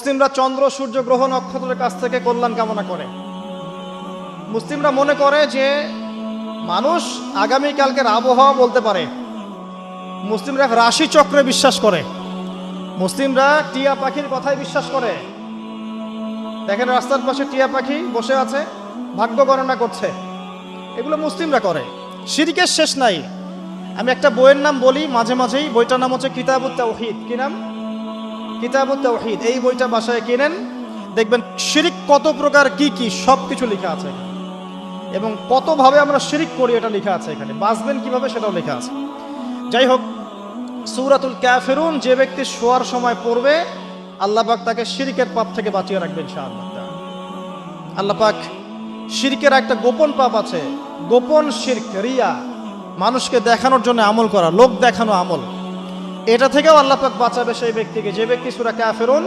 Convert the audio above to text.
মুসলিমরা চন্দ্র সূর্য গ্রহ নক্ষত্রের কাছ থেকে কল্যাণ কামনা করে। মুসলিমরা মনে করে যে মানুষ আগামীকালকের আবহাওয়া বলতে পারে। মুসলিমরা রাশি চক্রে বিশ্বাস করে। মুসলিমরা টিয়া পাখির কথাই বিশ্বাস করে। দেখেন রাস্তার পাশে টিয়া পাখি বসে আছে, ভাগ্য গণনা করছে। এগুলো মুসলিমরা করে। শিরকের শেষ নাই। আমি একটা বইয়ের নাম বলি মাঝে মাঝেই, বইটার নাম হচ্ছে কিতাবুত তাওহীদ। কি নাম? কিতাবুত তাওহীদ। এই বইটা বাসায় কিনেন, দেখবেন শিরিক কত প্রকার কি কি সব কিছু লেখা আছে এবং কতভাবে আমরা শিরিক করি এটা লেখা আছে এখানে। বাঁচবেন কিভাবে সেটাও লেখা আছে। যাই হোক, সূরাতুল কাফিরুন যে ব্যক্তি শোয়ার সময় পড়বে, আল্লাহ পাক তাকে শিরকের পাপ থেকে বাঁচিয়ে রাখবেন ইনশাআল্লাহ। আল্লাহ পাক শিরকের একটা গোপন পাপ আছে, গোপন শিরক, রিয়া, মানুষকে দেখানোর জন্য আমল করা, লোক দেখানো আমল। এটা থেকেও আল্লাহ পাক বাঁচাবে সেই ব্যক্তিকে যে ব্যক্তি সূরা কাফিরুন